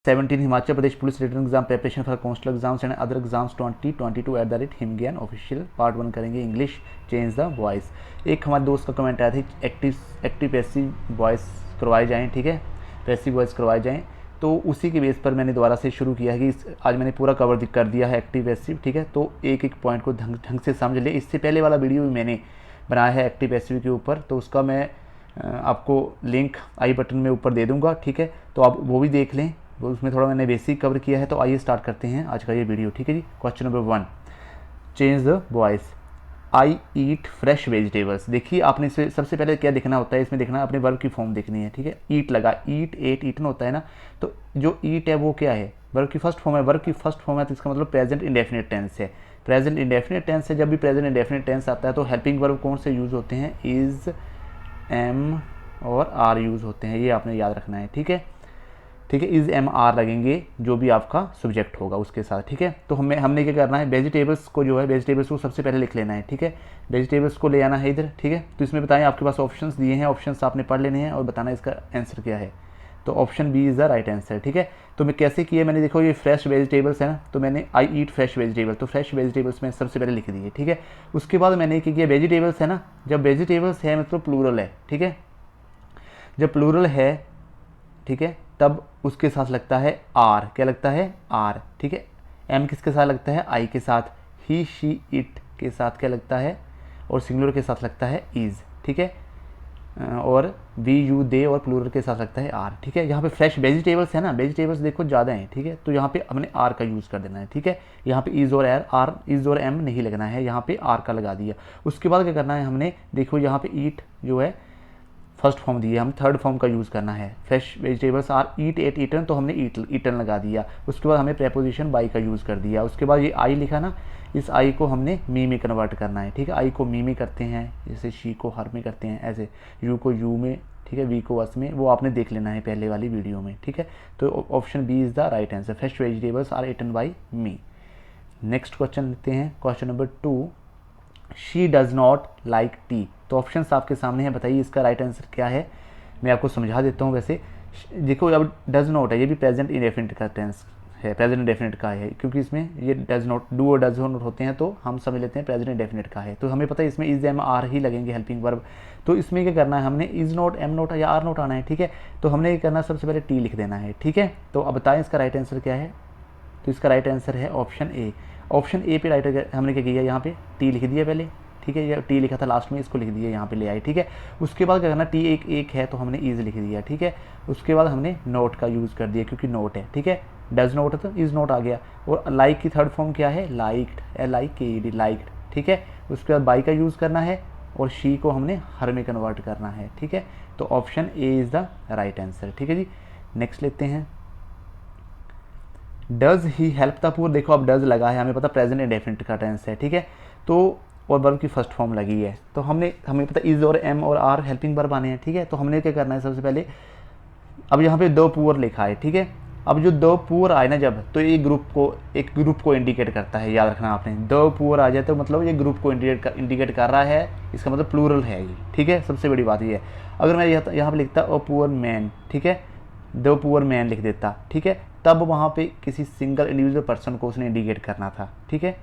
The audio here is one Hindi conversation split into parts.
17 Himachal Pradesh police written exam preparation for constable exams and other exams 2022 @हिमज्ञान ऑफिशियल पार्ट 1 करेंगे इंग्लिश चेंज द वॉइस। एक हमारे दोस्त का कमेंट आया था एक्टिव पैसिव वॉइस करवाए जाएँ, ठीक है, पैसिव वॉइस करवाए जाएँ, तो उसी के बेस पर मैंने दोबारा से शुरू किया है कि आज मैंने पूरा कवर कर दिया है एक्टिव पैसिव, ठीक है। तो एक एक पॉइंट को ढंग से समझ ले। इससे पहले वाला वीडियो भी मैंने बनाया है एक्टिव पैसिव के ऊपर, तो उसका मैं आपको लिंक आई बटन में ऊपर दे दूंगा, ठीक है, तो आप वो भी देख लें। वो उसमें थोड़ा मैंने बेसिक कवर किया है। तो आइए स्टार्ट करते हैं आज का ये वीडियो, ठीक है जी। Question number 1, change the voice. I eat fresh vegetables. देखिए आपने इसे सबसे पहले क्या देखना होता है, इसमें देखना अपने वर्ब की फॉर्म देखनी है, ठीक है। ईट लगा, ईट एट ईटन होता है ना, तो जो ईट है वो क्या है, वर्ब की फर्स्ट फॉर्म है। वर्ब की फर्स्ट फॉर्म है तो इसका मतलब प्रेजेंट इंडेफिनिट टेंस है। प्रेजेंट इंडेफिनिट टेंस है, जब भी प्रेजेंट इंडेफिनिट टेंस आता है तो हेल्पिंग वर्ब कौन से यूज़ होते हैं, इज़, एम और आर यूज़ होते हैं। ये आपने याद रखना है, ठीक है, ठीक है। इज़, एम, आर लगेंगे जो भी आपका सब्जेक्ट होगा उसके साथ, ठीक है। तो हमने क्या करना है, वेजिटेबल्स को जो है वेजिटेबल्स को सबसे पहले लिख लेना है, ठीक है। वेजिटेबल्स को ले आना है इधर, ठीक है। तो इसमें बताएं, आपके पास ऑप्शंस दिए हैं, ऑप्शंस आपने पढ़ लेने हैं और बताना इसका आंसर क्या है। तो option B is the right answer, ठीक है। तो मैं कैसे किया, मैंने देखो ये फ्रेश वेजिटेबल्स है ना, तो मैंने आई ईट फ्रेश वेजिटेबल्स, तो फ्रेश वेजिटेबल्स में सबसे पहले लिख दिए, ठीक है। उसके बाद मैंने क्या किया, वेजिटेबल्स है ना, जब वेजिटेबल्स है मतलब प्लूरल है, ठीक है, जब प्लूरल है, ठीक है, तब उसके साथ लगता है आर। क्या लगता है, आर, ठीक है। एम किसके साथ लगता है, आई के साथ। ही, शी, इट के साथ क्या लगता है, और सिंगुलर के साथ लगता है इज़, ठीक है। और वी, यू, दे और प्लूरल के साथ लगता है आर, ठीक है। यहाँ पे फ्रेश वेजिटेबल्स है ना, वेजिटेबल्स देखो ज़्यादा हैं, ठीक है, तो यहाँ पे हमने आर का यूज़ कर देना है, ठीक है। यहाँ पे इज़ और आर इज़ और एम नहीं लगना है, यहाँ पे आर का लगा दिया। उसके बाद क्या करना है हमने, देखो यहाँ पे ईट जो है फर्स्ट फॉर्म दी है, हम थर्ड फॉर्म का यूज़ करना है। Fresh vegetables are eat ate eaten, तो हमने ईटन लगा दिया। उसके बाद हमें प्रेपोजिशन बाई का यूज़ कर दिया। उसके बाद ये आई लिखा ना, इस आई को हमने मी में कन्वर्ट करना है, ठीक है। आई को मी में करते हैं, जैसे शी को हर में करते हैं, ऐसे यू को यू में, ठीक है, वी को अस में, वो आपने देख लेना है पहले वाली वीडियो में, ठीक है। तो option B is the right answer, fresh vegetables are eaten by me. Next question लेते हैं, question number 2, she does not like tea. तो ऑप्शंस आपके सामने हैं, बताइए इसका राइट आंसर क्या है। मैं आपको समझा देता हूँ। वैसे देखो, अब डज़ नॉट है, ये भी प्रेजेंट इंडेफिनिट का टेंस है, प्रेजेंट इंडेफिनिट का है, क्योंकि इसमें ये डज़ नॉट, डू और डज़ नॉट होते हैं, तो हम समझ लेते हैं प्रेजेंट इंडेफिनिट का है। तो हमें पता है इसमें इज़, एम, आर ही लगेंगे हेल्पिंग वर्ब। तो इसमें क्या करना है, हमने इज़ नॉट, एम नॉट या आर नॉट आना है, ठीक है। तो हमने ये करना है, सबसे पहले टी लिख देना है, ठीक है। तो अब बताएं इसका राइट आंसर क्या है। तो इसका राइट आंसर है ऑप्शन ए। ऑप्शन ए पे राइट हमने क्या किया, यहाँ पे टी लिख दिया पहले, ठीक है। ये टी लिखा था लास्ट में, इसको लिख दिया, यहाँ पे ले आए, ठीक है। उसके बाद क्या करना, टी एक है तो हमने इज़ लिख दिया, ठीक है। उसके बाद हमने नोट का यूज़ कर दिया, क्योंकि नोट है, ठीक है। डज नोट तो इज़ नोट आ गया। और लाइक की थर्ड फॉर्म क्या है, लाइक्ड, LIKED, लाइक्ड, ठीक है। उसके बाद बाई का यूज़ करना है और शी को हमने हर में कन्वर्ट करना है, ठीक है। तो option A is the right answer, ठीक है जी। नेक्स्ट लेते हैं, does he help the poor. देखो अब डज लगा है, हमें पता प्रेजेंट इंडेफिनिट का टेंस है, ठीक है। तो और वर्ब की फर्स्ट फॉर्म लगी है, तो हमें पता इज़ और एम और आर हेल्पिंग वर्ब आने हैं, ठीक है। तो हमने क्या करना है, सबसे पहले अब यहाँ पे दो पुअर लिखा है, ठीक है। अब जो दो पुअर आए ना जब, तो ये एक ग्रुप को इंडिकेट करता है, याद रखना आपने। दो पुअर आ जाए तो मतलब ये ग्रुप को इंडिकेट कर रहा है, इसका मतलब प्लूरल है ये, ठीक है। सबसे बड़ी बात ये है। अगर मैं यहाँ पे लिखता अ पुअर मैन, ठीक है, दो पुअर मैन लिख देता, ठीक है, तब वहाँ पे किसी सिंगल इंडिविजुअल पर्सन को उसने इंडिकेट करना था, ठीक है।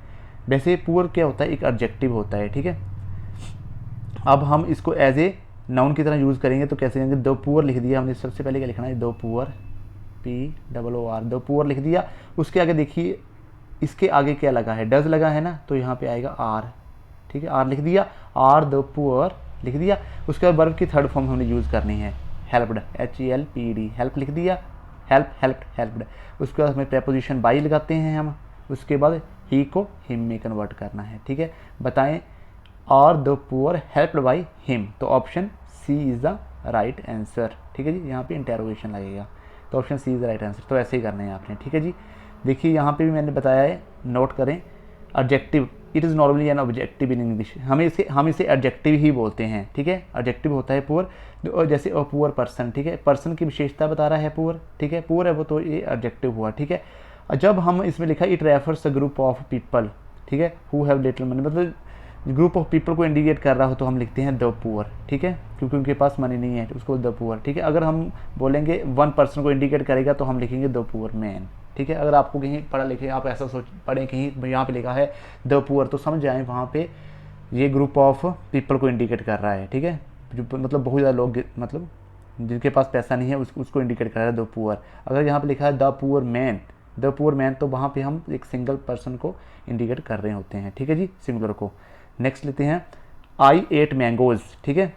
वैसे पुअर क्या होता है, एक एडजेक्टिव होता है, ठीक है। अब हम इसको एज ए नाउन की तरह यूज़ करेंगे, तो कैसे करेंगे, दो पुअर लिख दिया हमने। सबसे पहले क्या लिखना है, दो पुअर, POOR, दो पुअर लिख दिया। उसके आगे देखिए, इसके आगे क्या लगा है, डज लगा है ना, तो यहाँ पे आएगा आर, ठीक है, आर लिख दिया, आर द पुअर लिख दिया। उसके बाद वर्ब की थर्ड फॉर्म हमने यूज़ करनी है, हेल्प्ड, HELPD, हेल्प लिख दिया, हेल्प्ड। उसके बाद हमें प्रेपोजिशन बाई लगाते हैं हम। उसके बाद ही को हिम में कन्वर्ट करना है, ठीक है। बताएं, are the poor helped by him, तो option C is the right answer, ठीक है जी। यहाँ पे इंटेरोगेशन लगेगा, तो option C is the right answer. तो ऐसे ही करना है आपने, ठीक है जी। देखिए यहाँ पे भी मैंने बताया है, नोट करें, adjective, it is normally an objective in English. हम इसे एडजेक्टिव ही बोलते हैं, ठीक है। एडजेक्टिव होता है पुअर, जैसे अ पुअर पर्सन, ठीक है, पर्सन की विशेषता बता रहा है पुअर, ठीक है, पुअर है वो, तो ये एडजेक्टिव हुआ, ठीक है। जब हम इसमें लिखा it refers a group of people, ठीक है, हु हैव लिटिल मनी, मतलब ग्रुप ऑफ पीपल को इंडिकेट कर रहा हो तो हम लिखते हैं द पुअर, ठीक है, क्योंकि उनके पास मनी नहीं है, उसको द पुअर, ठीक है। अगर हम बोलेंगे वन पर्सन को इंडिकेट करेगा तो हम लिखेंगे द पुअर मैन, ठीक है। अगर आपको कहीं पढ़ा लिखे आप ऐसा सोच पढ़ें कहीं यहाँ पे लिखा है द पुअर तो समझ जाएं वहाँ पे ये ग्रुप ऑफ पीपल को इंडिकेट कर रहा है, ठीक है, जो मतलब बहुत ज़्यादा लोग मतलब जिनके पास पैसा नहीं है उसको इंडिकेट कर रहा है द पुअर। अगर यहाँ पे लिखा है the poor man, the poor man, तो वहाँ पे हम एक सिंगल पर्सन को इंडिकेट कर रहे होते हैं, ठीक है जी, सिंगुलर को। नेक्स्ट लेते हैं आई एट मैंगोज, ठीक है।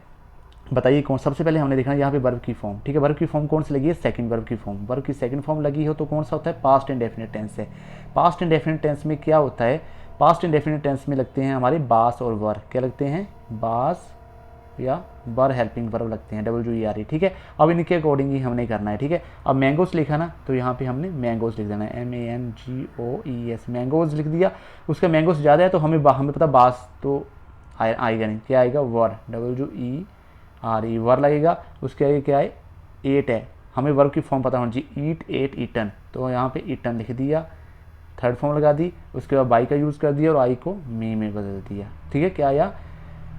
बताइए कौन, सबसे पहले हमने देखना यहाँ पे वर्ब की फॉर्म, ठीक है। वर्ब की फॉर्म कौन सी लगी है, सेकंड वर्ब की फॉर्म। वर्ब की सेकंड फॉर्म लगी हो तो कौन सा होता है, पास्ट इंडेफिनिट टेंस है। पास्ट इंडेफिनिट टेंस में क्या होता है, पास्ट इंडेफिनिट टेंस में लगते हैं हमारे बास और वर, क्या लगते हैं, बास या वर हेल्पिंग वर्ब लगते हैं, WERE, ठीक है। अब इनके अकॉर्डिंग ही हमने करना है, ठीक है। अब मैंगोस लिखा ना तो यहाँ पे हमने मैंगोस लिख देना है, MANGOES, मैंगोज लिख दिया। उसका मैंगोस ज़्यादा है तो हमें पता बास तो आएगा नहीं, क्या आएगा, वर, WERE, वर लगेगा। उसके आगे क्या है, एट है, हमें वर्ब की फॉर्म पता होनी चाहिए, ईट, एट, ईटन, तो यहाँ पे ईटन लिख दिया, थर्ड फॉर्म लगा दी। उसके बाद बाई का यूज़ कर दिया और आई को मी में बदल दिया, ठीक है। क्या आया,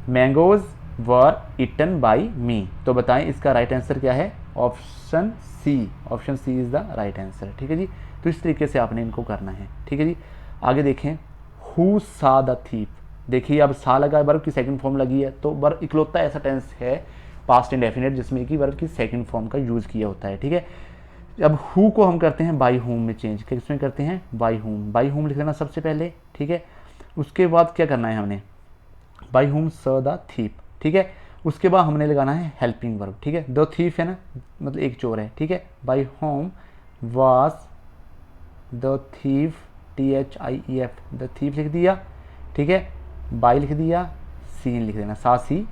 mangoes were eaten by me. तो बताएं इसका राइट आंसर क्या है, option C, option C is the right answer, ठीक है जी। तो इस तरीके से आपने इनको करना है, ठीक है जी। आगे देखें, हु सा द थीप, देखिए अब सा लगा है, वर्ब की सेकंड फॉर्म लगी है, तो वर्ब इकलौता ऐसा टेंस है पास्ट इंडेफिनिट जिसमें कि वर्ब की सेकंड फॉर्म का यूज़ किया होता है, ठीक है। अब हु को हम करते हैं बाई होम में चेंज, किसमें करते हैं, बाई होम, बाई होम लिख लेना सबसे पहले, ठीक है। उसके बाद क्या करना है हमने, बाई होम स द थीप, ठीक है। उसके बाद हमने लगाना है हेल्पिंग वर्ब, ठीक है। द थीफ है ना, मतलब एक चोर है, ठीक है। By whom was the thief, THIEF, the thief लिख दिया, ठीक है। बाई लिख दिया, सीन लिख देना, सा सी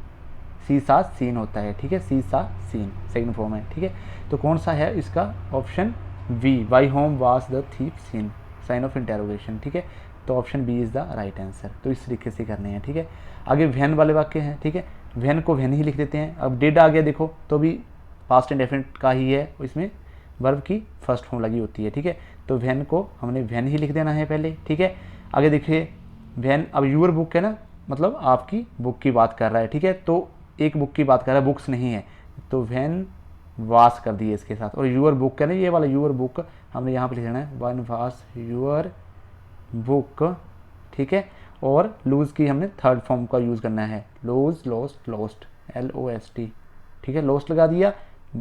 सा सीन होता है, ठीक है, सी सा सीन सेकंड फॉर्म है, ठीक है। तो कौन सा है इसका, option B, by whom was the thief seen, sign of interrogation, ठीक है। तो option B is the right answer. तो इस तरीके से करने हैं, ठीक है। आगे वैन वाले वाक्य हैं, ठीक है, वैन को वैन ही लिख देते हैं। अब डिड आ गया देखो तो भी पास्ट इंडेफिनिट का ही है, इसमें वर्ब की फर्स्ट फॉर्म लगी होती है, ठीक है। तो वैन को हमने वैन ही लिख देना है पहले, ठीक है। आगे देखिए वैन, अब यूर बुक है ना, मतलब आपकी बुक की बात कर रहा है, ठीक है। तो एक बुक की बात कर रहा है, बुक्स नहीं है, तो वैन वास कर दिए इसके साथ। और यूर बुक है ना, ये वाला यूर बुक हमने यहाँ पर लिख देना है, वन वास यूर बुक, ठीक है। और लूज़ की हमने थर्ड फॉर्म का यूज़ करना है, लूज, लॉस्ट, लॉस्ट, LOST, ठीक है, लॉस्ट लगा दिया।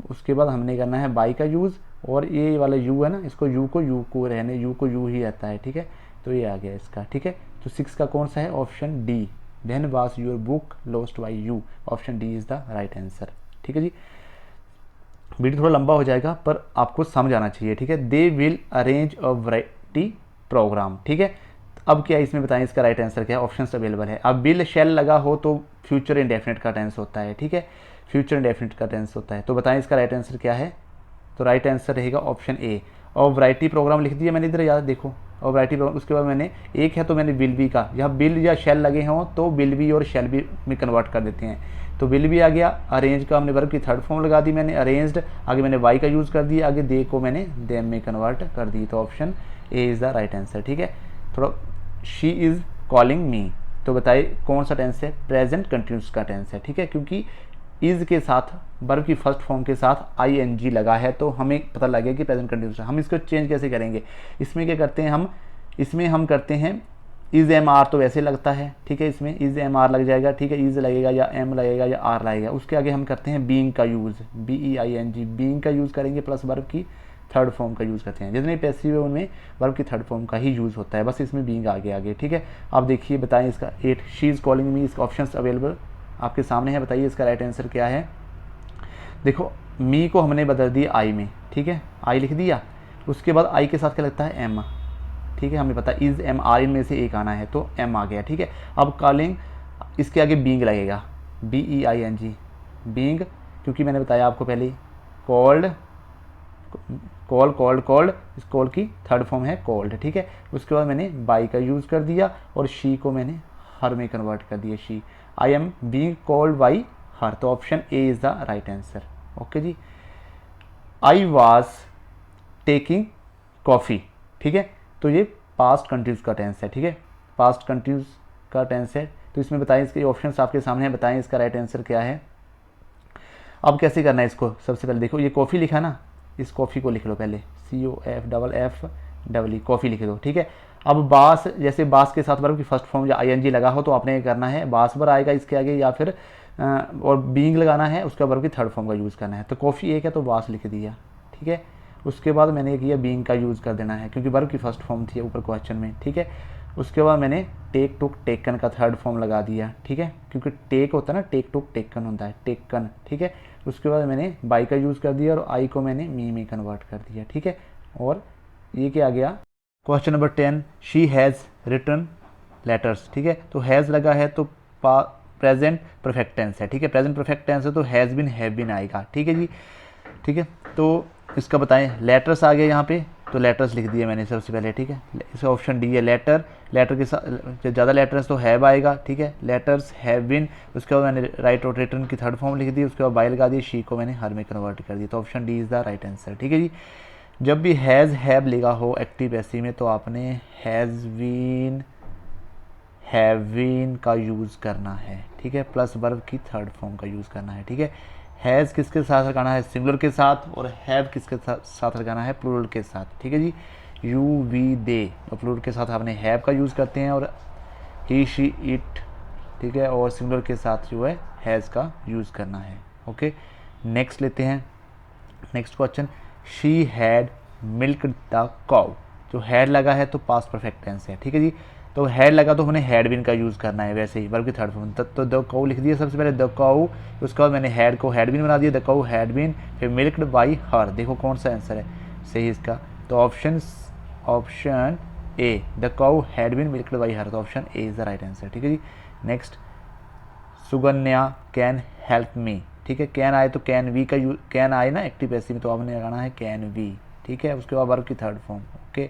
उसके बाद हमने करना है बाई का यूज़, और ये वाला यू है ना, इसको यू को रहने, यू को यू ही रहता है, ठीक है। तो ये आ गया इसका, ठीक है। तो 6 का कौन सा है, option D, when was your book lost by you, option D is the right answer, ठीक है जी। वीडियो थोड़ा लंबा हो जाएगा पर आपको समझ आना चाहिए, ठीक है। They will arrange a variety programme, ठीक है। अब क्या इसमें बताएं इसका राइट आंसर क्या है, ऑप्शंस अवेलेबल है। अब विल शैल लगा हो तो फ्यूचर इंडेफिनिट का टेंस होता है, ठीक है, फ्यूचर इंडेफिनिट का टेंस होता है। तो बताएं इसका राइट आंसर क्या है, तो राइट आंसर रहेगा ऑप्शन ए। और वैरायटी प्रोग्राम लिख दिया मैंने इधर, याद देखो, और वैरायटी प्रोग्राम, उसके बाद मैंने एक है तो मैंने विल बी का, यहाँ बिल या शैल लगे हों तो विल बी और शैल बी में कन्वर्ट कर देते हैं। तो विल बी आ गया, अरेंज का हमने वर्ब की थर्ड फॉर्म लगा दी मैंने, अरेंज्ड, आगे मैंने वाई का यूज़ कर दिया, आगे दे को मैंने देम में कन्वर्ट कर दी। तो option A is the right answer, ठीक है। थोड़ा शी इज़ कॉलिंग मी, तो बताइए कौन सा टेंस है, प्रेजेंट कंटिन्यूस का टेंस है, ठीक है। क्योंकि इज़ के साथ वर्ब की फर्स्ट फॉर्म के साथ ING लगा है तो हमें पता लगेगा कि प्रेजेंट कंटिन्यूस है। हम इसको चेंज कैसे करेंगे, इसमें क्या करते हैं हम, इसमें हम करते हैं इज़ MR, तो वैसे लगता है, ठीक है, इसमें इज़ MR लग जाएगा, ठीक है, इज़ लगेगा या M लगेगा या R लगेगा। उसके आगे हम करते हैं बीइंग का यूज़, BEING, बीइंग का यूज़ करेंगे प्लस वर्ब की थर्ड फॉर्म का यूज़ करते हैं। जितने पैसिव है उनमें वर्ब की थर्ड फॉर्म का ही यूज़ होता है, बस इसमें बीइंग आगे, ठीक है। आप देखिए बताएं इसका 8, शी इज़ कॉलिंग मी, इसका ऑप्शन अवेलेबल आपके सामने है, बताइए इसका राइट आंसर क्या है। देखो मी को हमने बदल दिया आई में, ठीक है, आई लिख दिया। उसके बाद आई के साथ क्या लगता है, M, ठीक है, हमें पता इज़ MR में से एक आना है तो M आ गया, ठीक है। अब कॉलिंग, इसके आगे बीइंग लगेगा, BEING, बीइंग, क्योंकि मैंने बताया आपको पहले कॉल्ड, कॉल्ड, इस कॉल की थर्ड फॉर्म है कॉल्ड, ठीक है। उसके बाद मैंने बाई का यूज़ कर दिया और शी को मैंने हर में कन्वर्ट कर दिया, she, I am being called by her. तो option A is the right answer, okay जी। आई वॉज टेकिंग कॉफ़ी, ठीक है। तो ये पास्ट कंटिन्यूस का टेंस है, ठीक है, पास्ट कंटिन्यूस का टेंस है, तो इसमें बताएं, इसके ऑप्शंस आपके सामने हैं, बताएं इसका राइट आंसर क्या है। अब कैसे करना है इसको, सबसे पहले देखो ये कॉफ़ी लिखा ना, इस कॉफ़ी को लिख लो पहले, COFFE कॉफ़ी लिख दो, ठीक है। अब बास, जैसे बास के साथ वर्ब की फर्स्ट फॉर्म या ING लगा हो तो आपने ये करना है, बास वर आएगा इसके आगे, या फिर और बीइंग लगाना है, उसका वर्ब की थर्ड फॉर्म का यूज़ करना है। तो कॉफ़ी एक है तो बास लिख दिया, ठीक है। उसके बाद मैंने ये किया बीइंग का यूज़ कर देना है, क्योंकि वर्ब की फर्स्ट फॉर्म थी ऊपर क्वेश्चन में, ठीक है। उसके बाद मैंने टेक टुक टेकन का थर्ड फॉर्म लगा दिया, ठीक है, क्योंकि टेक होता है ना, टेक टुक टेकन होता है, टेकन, ठीक है। उसके बाद मैंने बाई का यूज़ कर दिया और आई को मैंने मी में कन्वर्ट कर दिया, ठीक है। और ये क्या आ गया, question number 10, she has return letters, ठीक है। तो हैज़ लगा है तो प्रेजेंट परफेक्ट टेंस है, ठीक है, प्रेजेंट परफेक्ट टेंस है तो हैज़ बिन हैव बिन आएगा, ठीक है जी, ठीक है। तो इसका बताएं, लेटर्स आ गया यहाँ पे, तो लेटर्स लिख दिए मैंने सबसे पहले, ठीक है। इसका ऑप्शन डी है लेटर, लेटर के साथ ज़्यादा लेटर्स तो हैव आएगा, ठीक है, लेटर्स हैव बिन। उसके बाद मैंने राइट और रिटर्न की थर्ड फॉर्म लिख दी, उसके बाद बाई लगा दी, शी को मैंने हर में कन्वर्ट कर दिया, तो option D is the right answer, ठीक है जी। जब भी हैज़ हैव लिखा हो एक्टिव पैसिव में तो आपने हैज़ बीन हैव बीन का यूज़ करना है, ठीक है, प्लस वर्ब की थर्ड फॉर्म का यूज़ करना है, ठीक है। हैज़ किसके साथ लगाना है, सिंगुलर के साथ, और हैव किसके साथ लगाना है, प्लूरल के साथ, ठीक है जी। यू वी दे, और प्लूरल के साथ आपने हैव का यूज़ करते हैं, और ही शी इट, ठीक है, और सिंगुलर के साथ जो है हैज़ का यूज़ करना है, ओके। नेक्स्ट लेते हैं, next question, she had milked the cow. जो हैड लगा है तो पास्ट परफेक्ट टेंस है, ठीक है जी। तो हैड लगा तो हमने हैड बिन का यूज़ करना है, वैसे ही वर्ब की थर्ड फॉर्म, तो द काउ लिख दिया सबसे पहले, द काउ, उसके बाद मैंने हैड को हैड बिन बना दिया, द काउ हैड बिन, फिर मिल्क्ड बाई हर। देखो कौन सा आंसर है सही इसका, तो option A, the cow had been milked by her, तो option A is the right answer, ठीक है जी। Next, Suganya can help me, ठीक है, कैन आए तो कैन वी का यूज, कैन आए ना एक्टिव पैसिव में तो आपने लगाना है कैन वी, ठीक है। उसके बाद वर्ब की थर्ड फॉर्म, ओके।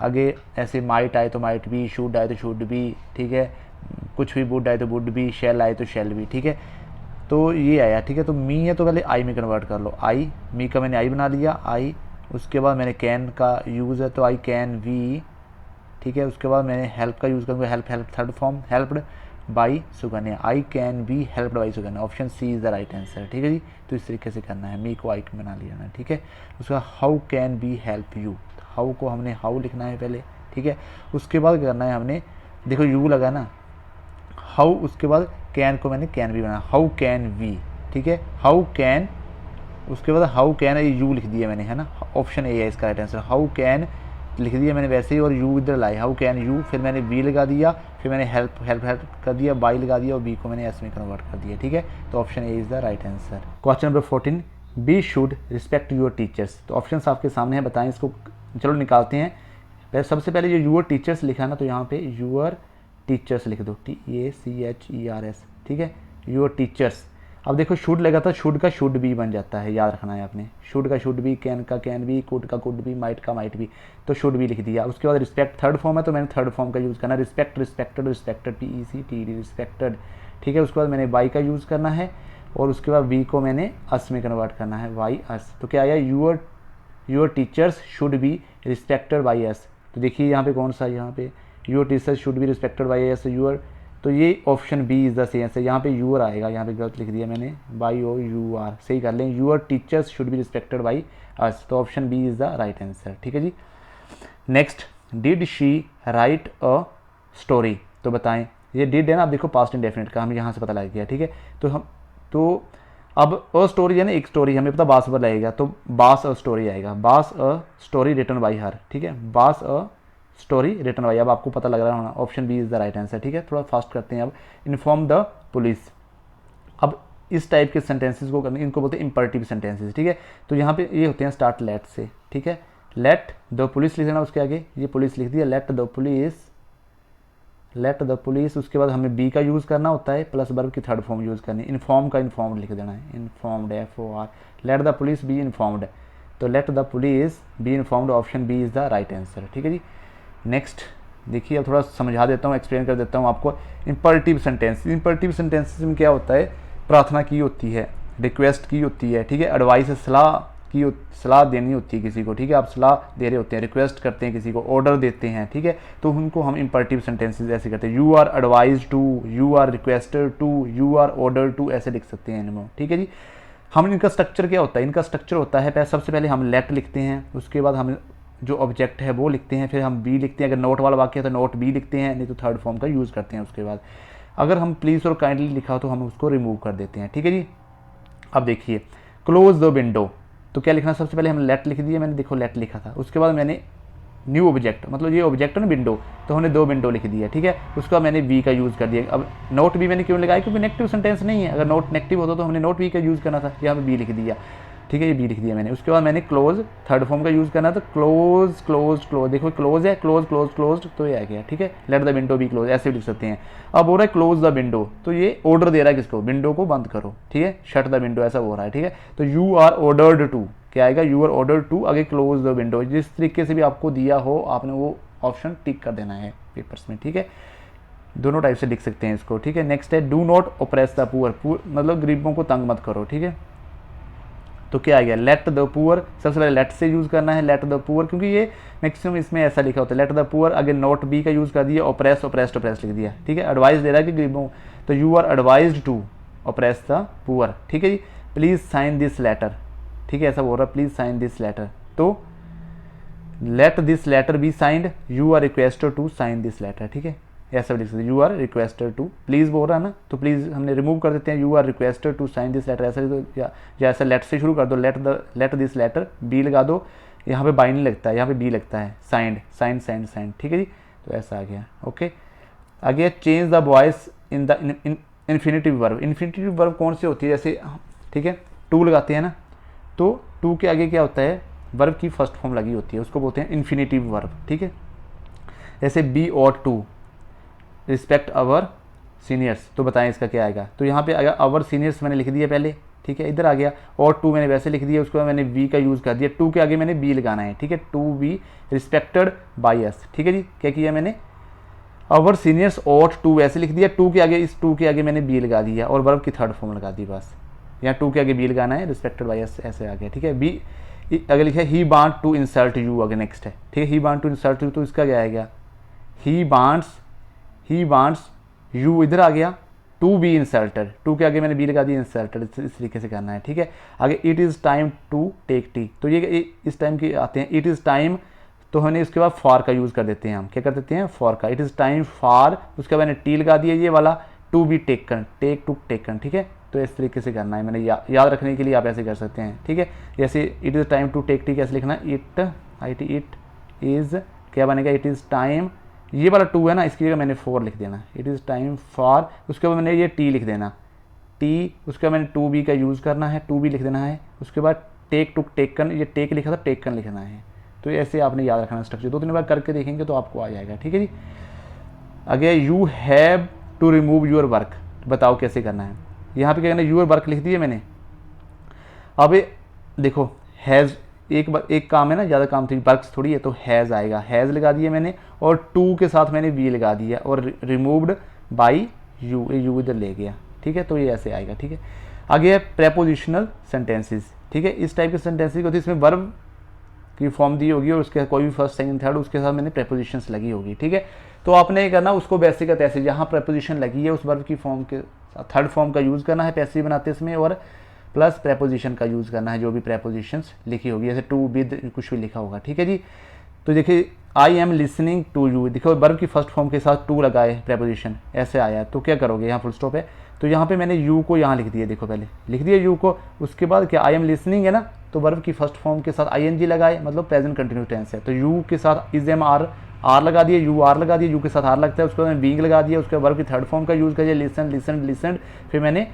आगे ऐसे माइट आए तो माइट बी, शुड आए तो शुड बी, ठीक है, कुछ भी, वुड आए तो वुड बी, शेल आए तो शेल बी, ठीक है। तो ये आया, ठीक है। तो मी है तो पहले आई में कन्वर्ट कर लो, आई, मी का मैंने आई बना लिया, आई। उसके बाद मैंने कैन का यूज़ है तो आई कैन वी, ठीक है। उसके बाद मैंने हेल्प का यूज़ करूँगा, help, help third form, helped by Suganya, I can be helped by Suganya, option C is the right answer, ठीक है जी। तो इस तरीके से करना है, मी को आई बना लिया है, ठीक है। उसका how can be help you, how को हमने हाउ लिखना है पहले, ठीक है। उसके बाद करना है हमने, देखो यू लगा ना, हाउ, उसके बाद कैन को मैंने कैन भी बनाया, हाउ कैन वी, ठीक है, हाउ कैन, उसके बाद हाउ कैन यू लिख दिया मैंने, है ना, ऑप्शन ए है इसका राइट आंसर, हाउ कैन लिख दिया मैंने वैसे ही, और यू इधर लाई, हाउ कैन यू, फिर मैंने वी लगा दिया, फिर मैंने हेल्प हेल्प हेल्प कर दिया, बाई लगा दिया, और बी को मैंने एस में कन्वर्ट कर दिया, ठीक है। तो option A is the right answer. Question number 14, be should respect your teachers. तो ऑप्शन आपके सामने है, बताएं इसको, चलो निकालते हैं। सबसे पहले जो यूर टीचर्स लिखा है ना, तो यहाँ पे यूर टीचर्स लिख दो, TACHERS, ठीक है, यूर टीचर्स। अब देखो शुड लगा था, शुड का शुड भी बन जाता है, याद रखना है आपने, शुड का शुड भी, कैन का कैन भी, कुड का कुड भी, माइट का माइट भी, तो शुड भी लिख दिया। उसके बाद रिस्पेक्ट थर्ड फॉर्म है तो मैंने थर्ड फॉर्म का यूज़ करना, respect, respected, respected, PECTED, respected, ठीक है। उसके बाद मैंने बाई का यूज़ करना है, और उसके बाद वी को मैंने अस में कन्वर्ट करना है, वाई अस। तो क्या आया, your teachers should be respected by us. तो देखिए यहाँ पे कौन सा, यहाँ पे your teachers should be respected by us, your, तो ये ऑप्शन बी इज़ द सही आंसर। यहाँ पे यूर आएगा, यहाँ पे गलत लिख दिया मैंने, बाई ओ यू आर, सही कर लें, your teachers should be respected by us, तो option B is the right answer, ठीक है जी। Next, did she write a story. तो बताएं, ये डिड है ना, आप देखो पास्ट इंडेफिनिट का हमें यहाँ से पता लग गया, ठीक है। तो अब अ स्टोरी है ना, एक स्टोरी हमें पता बास पर लगेगा, तो बास अ स्टोरी आएगा, was a story written by her, ठीक है, बास अ स्टोरी रिटन बाई, अब आपको पता लग रहा होना, option B is the right answer, ठीक है। थोड़ा फास्ट करते हैं अब, इन्फॉर्म द पुलिस। अब इस टाइप के सेंटेंसेस को करने, इनको बोलते हैं इंपरेटिव सेंटेंसेस, ठीक है। तो यहाँ पे ये होते हैं स्टार्ट लेट से, ठीक है, लेट द पुलिस लिख देना, उसके आगे ये पुलिस लिख दिया, let the police, let the police. उसके बाद हमें बी का यूज़ करना होता है, प्लस वर्ब की थर्ड फॉर्म यूज़ करनी है, इन्फॉर्म का इन्फॉर्म्ड लिख देना है, informed, FOR, let the police be informed, तो let the police be informed, option B is the right answer, ठीक है जी। नेक्स्ट देखिए, अब थोड़ा समझा देता हूँ, एक्सप्लेन कर देता हूँ आपको। इंपरेटिव सेंटेंस, इंपरेटिव सेंटेंसेस में क्या होता है, प्रार्थना की होती है, रिक्वेस्ट की होती है, ठीक है, एडवाइस सलाह की सलाह देनी होती है किसी को, ठीक है, आप सलाह दे रहे होते हैं, रिक्वेस्ट करते हैं किसी को, ऑर्डर देते हैं, ठीक है, तो उनको हम इंपरेटिव सेंटेंसेस ऐसे करते हैं, you are advise to, you are requested to, you are order to, ऐसे लिख सकते हैं इनको, ठीक है जी। हम इनका स्ट्रक्चर क्या होता है, इनका स्ट्रक्चर होता है सबसे पहले हम लेट लिखते हैं, उसके बाद हम जो ऑब्जेक्ट है वो लिखते हैं, फिर हम बी लिखते हैं, अगर नोट वाला वाक्य है तो नोट बी लिखते हैं, नहीं तो थर्ड फॉर्म का यूज़ करते हैं। उसके बाद अगर हम प्लीज़ और काइंडली लिखा हो तो हम उसको रिमूव कर देते हैं, ठीक है जी। अब देखिए क्लोज द विंडो, तो क्या लिखना, सबसे पहले हम लेट लिख दिया मैंने, देखो लेट लिखा था, उसके बाद मैंने न्यू ऑब्जेक्ट, मतलब ये ऑब्जेक्ट है ना विंडो, तो हमने 2 विंडो लिख दिया, ठीक है, उसके बाद मैंने वी का यूज़ कर दिया। अब नोट बी मैंने क्यों लगाया, क्योंकि नेगेटिव सेंटेंस नहीं है, अगर नोट नेगेटिव होता तो हमने नोट बी का यूज़ करना था, यहाँ पे बी लिख दिया, ठीक है, ये बी लिख दिया मैंने। उसके बाद मैंने क्लोज थर्ड फॉर्म का यूज़ करना, तो क्लोज क्लोज क्लोज, देखो क्लोज है, क्लोज क्लोज क्लोज, तो ये आ गया, ठीक है, let the window be close, ऐसे भी लिख सकते हैं। अब हो रहा है क्लोज द विंडो, तो ये ऑर्डर दे रहा है किसको, विंडो को बंद करो, ठीक है, शट द विंडो ऐसा हो रहा है, ठीक है, तो यू आर ऑर्डर्ड टू, क्या आएगा, यू आर ऑर्डर टू, आगे क्लोज द विंडो, जिस तरीके से भी आपको दिया हो आपने वो ऑप्शन टिक कर देना है पेपर्स में, ठीक है, दोनों टाइप से लिख सकते हैं इसको, ठीक है। नेक्स्ट है do not oppress the poor, मतलब गरीबों को तंग मत करो, ठीक है, तो क्या आ गया, लेट द पुअर, सबसे पहले लेट से यूज़ करना है, लेट द पुअर, क्योंकि ये मैक्सिमम इसमें ऐसा लिखा होता है, लेट द पुअर, आगे नॉट बी का यूज़ कर दिया, ओप्रेस ओप्रेस ओप्रेस लिख दिया, ठीक है, एडवाइस दे रहा है कि गरीबों, तो you are advise to oppress the poor, ठीक है जी। प्लीज़ साइन दिस लेटर, ठीक है, ऐसा बोल रहा है, प्लीज़ साइन दिस लेटर, तो let this letter be signed, you are requested to sign this letter, ठीक है, ऐसा भी लिख सकते, you are requested to, please बोल रहा है ना, तो प्लीज़ हमने रिमूव कर देते हैं, you are requested to sign this letter, ऐसा तो या ऐसा लेट से शुरू कर दो, लेट दिस लेटर बी लगा दो, यहाँ पे बाई नहीं लगता है, यहाँ पे बी लगता है, साइंड साइंड साइंड साइंड, ठीक है जी, तो ऐसा आ गया, ओके। आगे change the voice in the infinitive verb, infinitive verb कौन सी होती है, जैसे ठीक है टू लगाते हैं ना, तो टू के आगे क्या होता है, वर्ब की फर्स्ट फॉर्म लगी होती है, उसको बोलते हैं इन्फिनिटिव वर्ब, ठीक है, जैसे बी और टू रिस्पेक्ट आवर सीनियर्स, तो बताएं इसका क्या आएगा, तो यहाँ पे अगर आवर सीनियर्स मैंने लिख दिया पहले, ठीक है, इधर आ गया, और टू मैंने वैसे लिख दिया, उसके बाद मैंने वी का यूज़ कर दिया, टू के आगे मैंने बी लगाना है, ठीक है, to be respected by us, ठीक है जी, क्या किया मैंने, आवर सीनियर्स और टू ऐसे लिख दिया, टू के आगे, इस टू के आगे मैंने बी लगा दिया और वर्ब की थर्ड फॉर्म लगा दी, बस यहाँ टू के आगे बी लगाना है, रिस्पेक्टेड बाय अस ऐसे आ गया, ठीक है। बी अगर लिखा है he want to insult you, अगर नेक्स्ट है, ठीक है, he want to insult you, तो इसका क्या आएगा, ही वांट्स यू, इधर आ गया टू बी इंसल्टेड, टू के आगे मैंने बी लगा दिया, इंसल्टेड, इस तरीके से करना है, ठीक है। आगे it is time to take tea, तो ये इस टाइम के आते हैं, इट इज़ टाइम, तो हमने इसके बाद फॉर का यूज़ कर देते हैं, हम क्या कर देते हैं, फॉर का, इट इज़ टाइम फॉर, उसके बाद मैंने टी लगा दिया, ये वाला to be taken, take to taken, ठीक है, तो इस तरीके से करना है, मैंने याद रखने के लिए आप ऐसे कर सकते हैं, ठीक है। जैसे it is time to take tea कैसे लिखना, इट इज़ क्या बनेगा, इट इज़ टाइम, ये वाला टू है ना, इसकी जगह मैंने फोर लिख देना, इट इज़ टाइम फॉर, उसके बाद मैंने ये टी लिख देना, टी, उसके बाद मैंने टू बी का यूज़ करना है, टू बी लिख देना है, उसके बाद टेक टू टेकन, ये टेक लिखा था, टेकन लिखना है, तो ऐसे आपने याद रखना स्ट्रक्चर, 2-3 बार करके देखेंगे तो आपको आ जाएगा, ठीक है जी। अगे you have to remove your work, बताओ कैसे करना है, यहाँ पे क्या करना है, यूर वर्क लिख दिया मैंने, अब देखो हैज़ एक काम है ना, ज़्यादा काम थी, वर्क्स थोड़ी है, तो हैज़ आएगा, हैज़ लगा दिया मैंने, और टू के साथ मैंने वी लगा दिया, और रिमूव्ड बाई यू, यू इधर ले गया, ठीक है, तो ये ऐसे आएगा, ठीक है। आगे है प्रेपोजिशनल सेंटेंसेस, ठीक है, इस टाइप के सेंटेंसेस होती है, इसमें वर्ब की फॉर्म दी होगी और उसके कोई भी फर्स्ट सेकंड थर्ड, उसके साथ मैंने प्रेपोजिशंस लगी होगी, ठीक है, तो आपने ये करना उसको वैसे का तैसे, जहाँ प्रेपोजिशन लगी है उस वर्ब की फॉर्म के थर्ड फॉर्म का यूज़ करना है, पैसिव बनाते इसमें, और प्लस प्रेपोजिशन का यूज़ करना है, जो भी प्रेपोजिशंस लिखी होगी, जैसे टू विद कुछ भी लिखा होगा, ठीक है जी। तो देखिए I am listening to you, देखो वर्ब की फर्स्ट फॉर्म के साथ टू लगाए प्रेपोजिशन, ऐसे आया, तो क्या करोगे, यहाँ फुल स्टॉप है, तो यहाँ पे मैंने यू को यहाँ लिख दिया, देखो पहले लिख दिया यू को, उसके बाद क्या आई एम लिसनिंग है ना, तो वर्ब की फर्स्ट फॉर्म के साथ आईएनजी लगाए, मतलब प्रेजेंट कंटिन्यूस टेंस है, तो यू के साथ इज एम आर लगा दिया, यू आर लगा दिया, यू के साथ आर लगता है, उसके बाद बीइंग लगा दिया, उसके वर्ब की थर्ड फॉर्म का यूज़ कर दिया, लिसन लिसन लिसन, फिर मैंने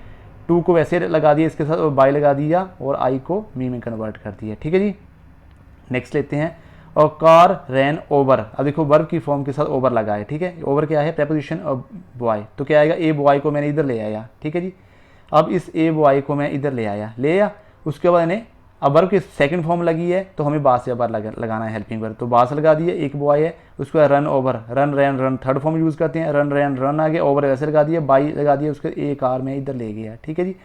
टू को वैसे लगा दिया इसके साथ, और बाय लगा दिया, और आई को मी में कन्वर्ट कर दिया, ठीक है जी। नेक्स्ट लेते हैं, और कार रैन ओवर, अब देखो वर्ब की फॉर्म के साथ ओवर लगा है, ठीक है, ओवर क्या है, प्रेपोजिशन ऑफ बॉय, तो क्या आएगा, ए बॉय को मैंने इधर ले आया, ठीक है जी। अब इस ए बॉय को मैं इधर ले आया, उसके बाद मैंने, अब वर्ब की सेकंड फॉर्म लगी है, तो हमें बास या बार लगाना है हेल्पिंग वर्ब, तो बास लगा दिया, एक बॉय है, उसके बाद रन ओवर, रन रैन रन थर्ड फॉर्म यूज़ करते हैं, रन रैन रन आ गया, ओवर वैसे लगा दिया, बाई लगा दिया, उसके एक आर में इधर ले गया, ठीक है जी,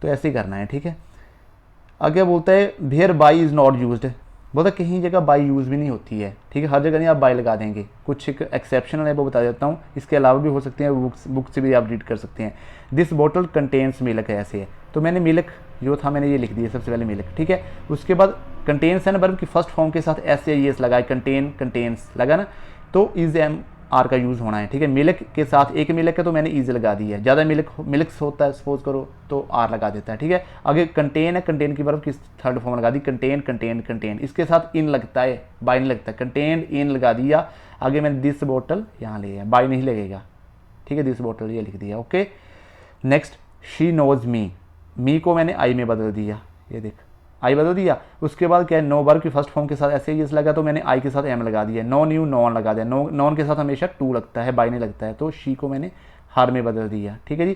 तो ऐसे ही करना है, ठीक है। आगे बोलता है where by is not used, बोलता है कहीं जगह बाई यूज़ भी नहीं होती है, ठीक है, हर जगह नहीं आप बाई लगा देंगे, कुछ एक एक्सेप्शनल है वो बता देता हूँ, इसके अलावा भी हो सकते हैं, बुक से भी आप रीड कर सकते हैं। दिस बॉटल कंटेन्स मिल्क है, ऐसे है, तो मैंने मिल्क जो था मैंने ये लिख दिया सबसे पहले मिल्क, ठीक है। उसके बाद कंटेन्स है ना, वर्ब की फर्स्ट फॉर्म के साथ एस या एस लगाए, कंटेन कंटेन्स लगा ना, तो इज एम आर का यूज़ होना है, ठीक है। मिल्क के साथ एक मिल्क है तो मैंने इज लगा दी है, ज़्यादा मिल्क्स होता है सपोज करो तो आर लगा देता है, ठीक है। आगे कंटेन है, कंटेन की वर्ब की थर्ड फॉर्म लगा दी, कंटेन कंटेन कंटेन, इसके साथ इन लगता है, बाई नहीं लगता, कंटेन इन लगा दिया। आगे मैंने दिस बॉटल यहाँ लिया, बाई नहीं लगेगा, ठीक है, दिस बॉटल ये लिख दिया, okay. Next she knows me को मैंने आई में बदल दिया, ये देख आई बदल दिया। उसके बाद क्या है, नो वर्ब की फर्स्ट फॉर्म के साथ ऐसे ही लगा तो मैंने आई के साथ एम लगा दिया, नो न्यू नॉन लगा दिया, नॉन के साथ हमेशा टू लगता है, बाई नहीं लगता है, तो शी को मैंने हर में बदल दिया, ठीक है जी।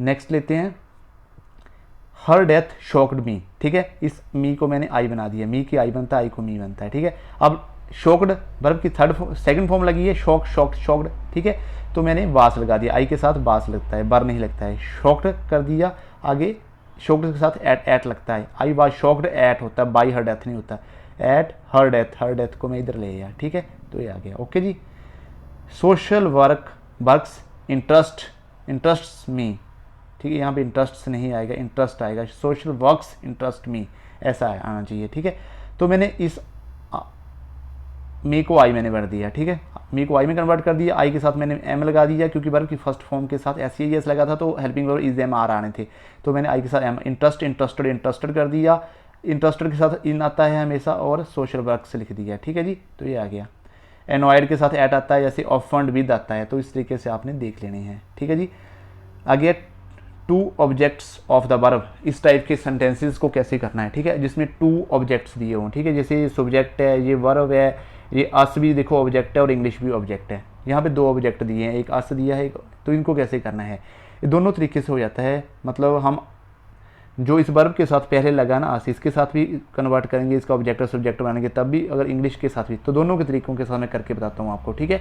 नेक्स्ट लेते हैं हर डेथ शॉक्ड मी, ठीक है, इस मी को मैंने आई बना दिया, मी की आई बनता है, आई को मी बनता है, ठीक है। अब शॉक्ड वर्ब की सेकंड फॉर्म लगी है, शॉक शॉक्ड शॉक्ड, ठीक है, तो मैंने वास लगा दिया, आई के साथ बास लगता है, बर नहीं लगता है, शॉक्ड कर दिया। आगे शॉक्ड के साथ एट लगता है, आई वाज शॉक्ड एट होता है, बाई हर डेथ नहीं होता, एट हर डेथ को मैं इधर ले आया, ठीक है, तो ये आ गया, ओके जी। सोशल वर्क्स इंटरेस्ट मी, ठीक है, यहाँ पे इंटरेस्ट नहीं आएगा, इंटरेस्ट आएगा, सोशल वर्क्स इंटरेस्ट मी, ऐसा आना चाहिए, ठीक है। तो मैंने इस मी को आई मैंने भर दिया, ठीक है, मी को आई में कन्वर्ट कर दिया, आई के साथ मैंने एम लगा दिया, क्योंकि वर्ब की फर्स्ट फॉर्म के साथ एस एस लगा था तो helping verb is am are आने थे, तो मैंने आई के साथ एम, इंटरेस्टेड कर दिया, इंटरेस्टेड के साथ इन आता है हमेशा, और सोशल वर्क से लिख दिया, ठीक है जी, तो ये आ गया। एनॉयड के साथ एट आता है, जैसे ऑफेंड विद आता है, तो इस तरीके से आपने देख लेने हैं, ठीक है जी। आगे two objects of the verb, इस टाइप के सेंटेंसेस को कैसे करना है, ठीक है, जिसमें टू ऑब्जेक्ट्स दिए हों, ठीक है, जैसे ये सब्जेक्ट है, ये वर्ब है, ये अस भी देखो ऑब्जेक्ट है और इंग्लिश भी ऑब्जेक्ट है, यहाँ पे दो ऑब्जेक्ट दिए हैं, एक अस दिया है, तो इनको कैसे करना है, ये दोनों तरीके से हो जाता है, मतलब हम जो इस वर्ब के साथ पहले लगा ना अस, इसके साथ भी कन्वर्ट करेंगे, इसका ऑब्जेक्ट और सब्जेक्ट बनाएंगे, तब भी अगर इंग्लिश के साथ भी, तो दोनों के तरीकों के साथ मैं करके बताता हूँ आपको, ठीक है।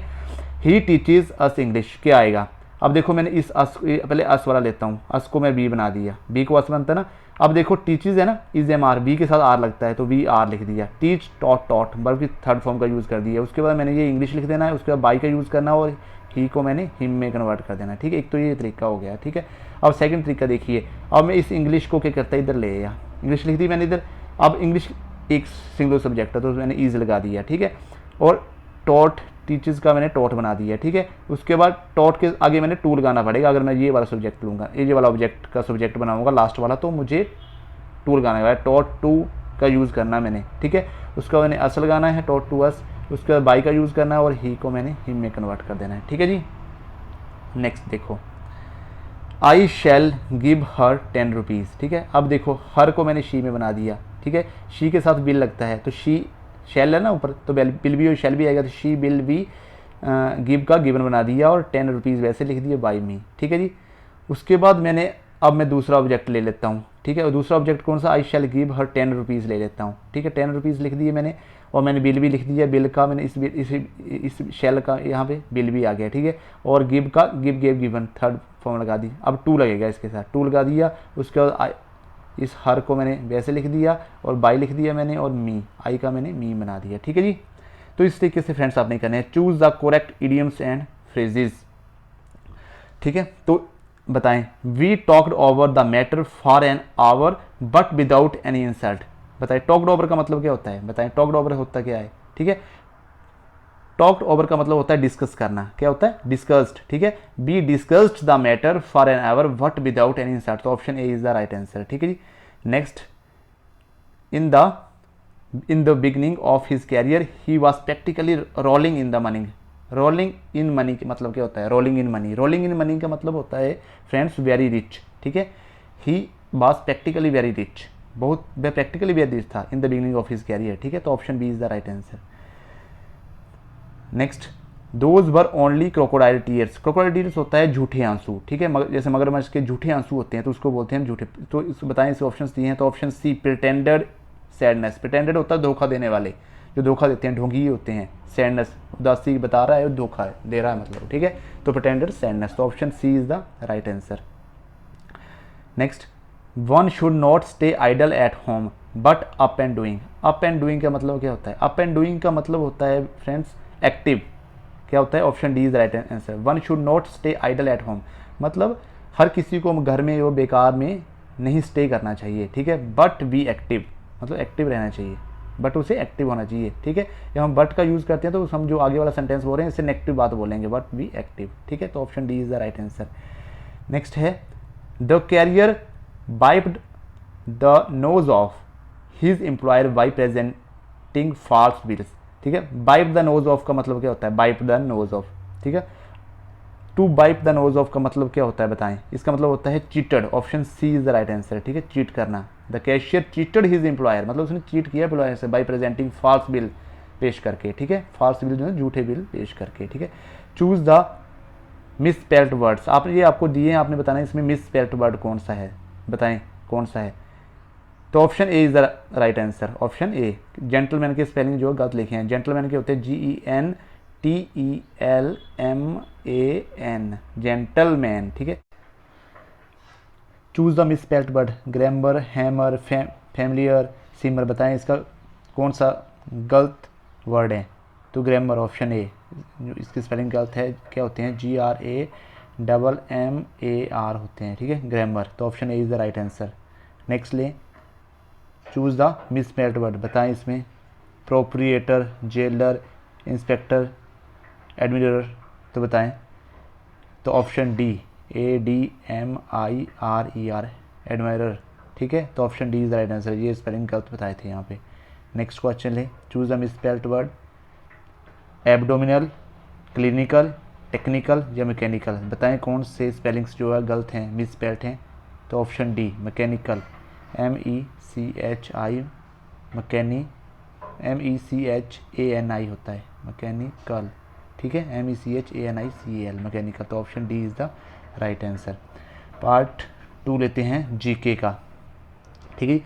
ही टीचेज अस इंग्लिश, क्या आएगा, अब देखो मैंने इस अस, पहले अस वाला लेता हूँ, अस को मैं बी बना दिया, बी को अस बनता है ना, अब देखो टीचेज है ना, इज एम आर, बी के साथ आर लगता है तो वी आर लिख दिया, टीच टॉट वर्ब की थर्ड फॉर्म का यूज़ कर दिया। उसके बाद मैंने ये इंग्लिश लिख देना है, उसके बाद बाई का यूज़ करना है, और ही को मैंने हिम में कन्वर्ट कर देना है, ठीक है, एक तो ये तरीका हो गया, ठीक है। अब सेकंड तरीका देखिए, अब मैं इस इंग्लिश को क्या करता है, इधर ले आया, इंग्लिश लिख दी मैंने इधर, अब इंग्लिश एक सिंगल सब्जेक्ट है तो मैंने ईज लगा दिया, ठीक है, और टॉट टीचर्स का मैंने टॉट बना दिया, ठीक है। उसके बाद टॉट के आगे मैंने टू लगाना पड़ेगा, अगर मैं ये वाला सब्जेक्ट लूँगा, ये वाला ऑब्जेक्ट का सब्जेक्ट बनाऊंगा लास्ट वाला, तो मुझे टू लगाना है, टॉट टू का यूज़ करना है मैंने, ठीक है। उसका मैंने अस लगाना है, टॉट टू अस, उसके बाद बाई का यूज़ करना है, और ही को मैंने हिम में कन्वर्ट कर देना है, ठीक है जी। नेक्स्ट देखो, आई शैल गिव हर 10 रुपीज़, ठीक है, अब देखो हर को मैंने शी में बना दिया, ठीक है, शी के साथ बिल लगता है, तो शी शैल है ना ऊपर, तो बिल भी और शैल भी आएगा, तो शी बिल भी गिव का गिवन बना दिया, और 10 रुपीज़ वैसे लिख दिए बाई मी, ठीक है जी। उसके बाद मैंने, अब मैं दूसरा ऑब्जेक्ट ले लेता हूँ, ठीक है, और दूसरा ऑब्जेक्ट कौन सा, आई शैल गिव हर 10 रुपीज़ ले लेता हूँ, ठीक है, 10 रुपीज़ लिख दिए मैंने, और मैंने बिल भी लिख दिया, बिल का मैंने इस शैल का यहाँ पे बिल भी आ गया, ठीक है, और गिव का give gave given third form लगा दी, अब टू लगेगा इसके साथ, टू लगा दिया। उसके बाद इस हर को मैंने वैसे लिख दिया, और बाई लिख दिया मैंने, और मी, आई का मैंने मी बना दिया, ठीक है जी। तो इस तरीके से फ्रेंड्स आपने करना है, choose the correct idioms and phrases, ठीक है। तो बताएं, we talked over the matter for an hour but without any insult, बताएं टॉक्ड ओवर का मतलब क्या होता है, बताएं टॉक्ड ओवर होता क्या है, ठीक है, टॉक्ड ओवर का मतलब होता है डिस्कस करना, क्या होता है, डिस्कस्ड, ठीक है, be discussed the matter for an hour but without any insult, तो option A is the right answer, ठीक है जी। Next, in the beginning of his career he was practically rolling in the money, rolling in money का मतलब क्या होता है, rolling in money, rolling in money का मतलब होता है फ्रेंड्स वेरी रिच, ठीक है, he was practically very rich, बहुत प्रैक्टिकली वेरी रिच था in the beginning of his career, ठीक है, तो option B is the right answer. Next, those were only crocodile tears, crocodile tears होता है झूठे आंसू, ठीक है, जैसे मगरमच्छ के झूठे आंसू होते हैं तो उसको बोलते हैं झूठे, तो इस बताएं इस ऑप्शन दिए हैं, तो option C pretended sadness, pretended होता है धोखा देने वाले, जो धोखा देते हैं ढोंगी होते हैं, सैडनेस उदासी बता रहा है, धोखा दे रहा है मतलब, ठीक है, तो प्रिटेंडेड सैडनेस, तो option C is the right answer. Next, one should not stay idle at home but up and doing. Up and doing का मतलब क्या होता है? अप एंड डूइंग का मतलब होता है फ्रेंड्स एक्टिव। क्या होता है? Option D is right answer. One should not stay idle at home मतलब हर किसी को घर में वो बेकार में नहीं स्टे करना चाहिए, ठीक है। बट बी एक्टिव मतलब एक्टिव रहना चाहिए, बट उसे एक्टिव होना चाहिए, ठीक है। जब हम बट का यूज़ करते हैं तो हम जो आगे वाला सेंटेंस बोल रहे हैं इससे नेगेटिव बात बोलेंगे, बट बी एक्टिव, ठीक है। तो option D is the right answer. Next है the carrier wiped the nose of his employer by presenting false bills, ठीक है। वाइप द नोज ऑफ का मतलब क्या होता है? वाइप द नोज ऑफ, ठीक है। To wipe the nose off का मतलब क्या होता है बताएं? इसका मतलब होता है cheated. Option C is the right answer, ठीक है। चीट करना। The cashier cheated his employer मतलब उसने चीट किया एम्प्लॉयर से बाई प्रेजेंटिंग फॉल्स बिल पेश करके, ठीक है। फॉल्स बिल जो है झूठे बिल पेश करके, ठीक है। Choose the misspelled words. आप ये आपको दिए हैं, आपने बताना है इसमें मिसस्पेल्ड वर्ड कौन सा है, बताएं कौन सा है। तो option A is the right answer. Option A, gentleman के स्पेलिंग जो गलत लिखे हैं। जेंटलमैन के होते हैं GENTLMAN, जेंटलमैन, ठीक है। Choose the misspelled word. Grammar, hammer, familiar, simmer, बताएं इसका कौन सा गलत वर्ड है? तो ग्रामर, ऑप्शन ए। इसकी स्पेलिंग गलत है, क्या होते हैं? GRAMMAR होते हैं, ठीक है, ग्रामर। तो option A is the right answer. Next ले, चूज द मिसस्पेल्ड वर्ड, बताएं इसमें। प्रोप्रिएटर, जेलर, इंस्पेक्टर, एडमिरर, तो बताएं। तो ऑप्शन डी, ADMIRER, एडमायरर, ठीक है। तो option D is the right answer. ये स्पेलिंग गलत बताए थे यहाँ पे। नेक्स्ट क्वेश्चन है, choose the misspelled word. Abdominal, clinical, technical या मैकेनिकल, बताएं कौन से स्पेलिंग्स जो है गलत हैं, मिसस्पेल्ड हैं। तो ऑप्शन डी, मैकेनिकल, MECHI, मैकेनी, MECHANI होता है, मैकेनिकल, ठीक है। MECHANICAL, mechanical. तो option D is the right answer. Part 2 लेते हैं जीके का, ठीक है।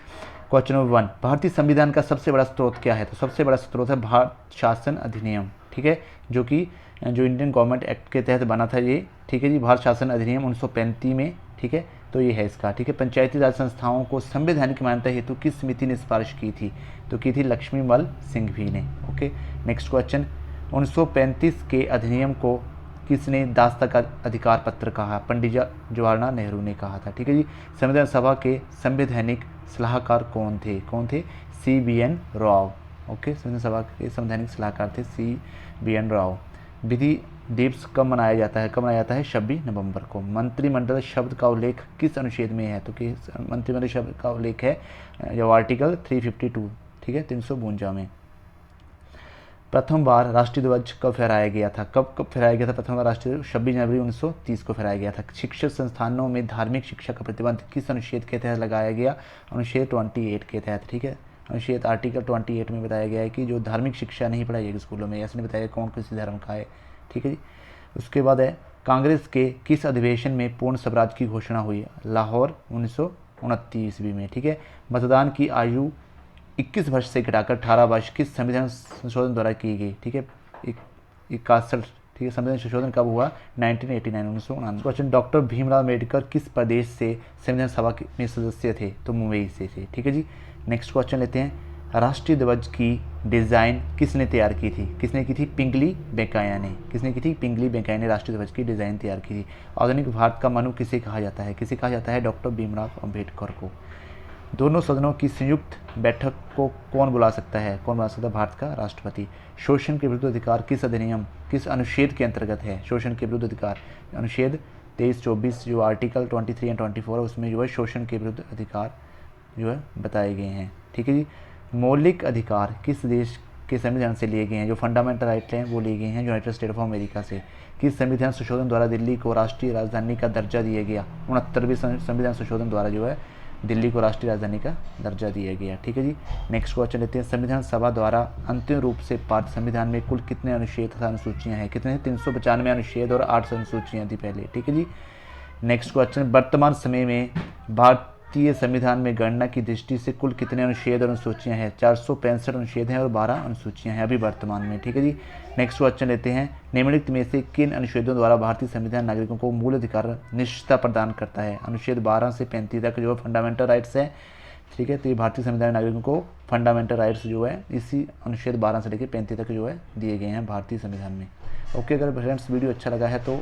क्वेश्चन नंबर 1, भारतीय संविधान का सबसे बड़ा स्रोत क्या है? तो सबसे बड़ा स्रोत है भारत शासन अधिनियम, ठीक है, जो कि जो इंडियन गवर्नमेंट एक्ट के तहत बना था ये, ठीक है जी। भारत शासन अधिनियम 1935 में, ठीक है। तो ये है इसका, ठीक है। पंचायती राज संस्थाओं को संवैधानिक मान्यता हेतु किस समिति ने सिफारिश की थी? तो की थी लक्ष्मीमल सिंघवी ने, ओके। नेक्स्ट क्वेश्चन, 1935 के अधिनियम को किसने दास्ता का अधिकार पत्र कहा? पंडित जवाहरलाल नेहरू ने कहा था, ठीक है जी। संविधान सभा के संवैधानिक सलाहकार कौन थे? कौन थे? CBN Rao, okay. संविधान सभा के संवैधानिक सलाहकार थे CBN राव। विधि दिवस कब मनाया जाता है? कब मनाया जाता है? 26 नवंबर को। मंत्रिमंडल शब्द का उल्लेख किस अनुच्छेद में है? तो कि मंत्रिमंडल शब्द का उल्लेख है जो आर्टिकल 352, ठीक है, 352 में। प्रथम बार राष्ट्रीय ध्वज कब फहराया गया था? कब फहराया गया था प्रथम बार राष्ट्रीय ध्वज? 26 जनवरी 1930 को फहराया गया था। शिक्षण संस्थानों में धार्मिक शिक्षा का प्रतिबंध किस अनुच्छेद के तहत लगाया गया? अनुच्छेद 28 के तहत, ठीक है। अनुच्छेद आर्टिकल 28 में बताया गया है कि जो धार्मिक शिक्षा नहीं पढ़ाई जाएगी स्कूलों में, ऐसे नहीं बताया कौन किसी धर्म का है, ठीक है जी। उसके बाद है, कांग्रेस के किस अधिवेशन में पूर्ण स्वराज की घोषणा हुई? लाहौर 1929 ईस्वी में, ठीक है। मतदान की आयु 21 वर्ष से घटाकर 18 वर्ष किस संविधान संशोधन द्वारा की गई? ठीक है, 61, ठीक है। संविधान संशोधन कब हुआ? 1989, 1999। क्वेश्चन, डॉक्टर भीमराव अम्बेडकर किस प्रदेश से संविधान सभा में सदस्य थे? तो मुंबई से थे, ठीक है जी। नेक्स्ट क्वेश्चन लेते हैं, राष्ट्रीय ध्वज की डिज़ाइन किसने तैयार की थी? किसने की थी? पिंगली वेंकैया ने। किसने की थी? पिंगली वेंकैया ने राष्ट्रीय ध्वज की डिज़ाइन तैयार की थी। आधुनिक भारत का मनु किसे कहा जाता है? किसे कहा जाता है? डॉक्टर भीमराव अम्बेडकर को। दोनों सदनों की संयुक्त बैठक को कौन बुला सकता है? कौन बुला सकता है? भारत का राष्ट्रपति। शोषण के विरुद्ध अधिकार किस अधिनियम, किस अनुच्छेद के अंतर्गत है? शोषण के विरुद्ध अधिकार अनुच्छेद 23, 24 जो आर्टिकल 23 एंड 24 है, उसमें जो है शोषण के विरुद्ध अधिकार जो है बताए गए हैं, ठीक है जी। मौलिक अधिकार किस देश के संविधान से लिए गए हैं? जो फंडामेंटल राइट हैं वो लिए गए हैं यूनाइटेड स्टेट ऑफ अमेरिका से। किस संविधान संशोधन द्वारा दिल्ली को राष्ट्रीय राजधानी का दर्जा दिया गया? 69वें संविधान संशोधन द्वारा जो है दिल्ली को राष्ट्रीय राजधानी का दर्जा दिया गया, ठीक है जी। नेक्स्ट क्वेश्चन लेते हैं, संविधान सभा द्वारा अंतिम रूप से पारित संविधान में कुल कितने अनुच्छेद तथा अनुसूचियाँ हैं? कितने? 395 अनुच्छेद और 8 अनुसूचियाँ थी पहले, ठीक है जी। नेक्स्ट क्वेश्चन, वर्तमान समय में भारतीय भारतीय संविधान में गणना की दृष्टि से कुल कितने अनुच्छेद और अनुसूचियाँ हैं? 465 अनुच्छेद हैं और 12 अनुसूचियाँ हैं अभी वर्तमान में। ठीक है जी। नेक्स्ट क्वेश्चन लेते हैं, निम्नलिखित में से किन अनुच्छेदों द्वारा भारतीय संविधान नागरिकों को मूल अधिकार निश्चितता प्रदान करता है? अनुच्छेद 12 से 35 तक जो है फंडामेंटल राइट्स है। ठीक है, तो ये भारतीय संविधान नागरिकों को फंडामेंटल राइट्स जो है इसी अनुच्छेद 12 से लेकर 35 तक जो है दिए गए हैं भारतीय संविधान में। ओके, अगर फ्रेंड्स वीडियो अच्छा लगा है तो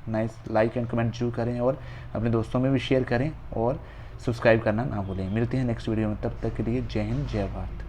नाइस लाइक एंड कमेंट जरूर करें और अपने दोस्तों में भी शेयर करें और सब्सक्राइब करना ना भूलें। मिलते हैं नेक्स्ट वीडियो में, तब तक के लिए जय हिंद जय भारत।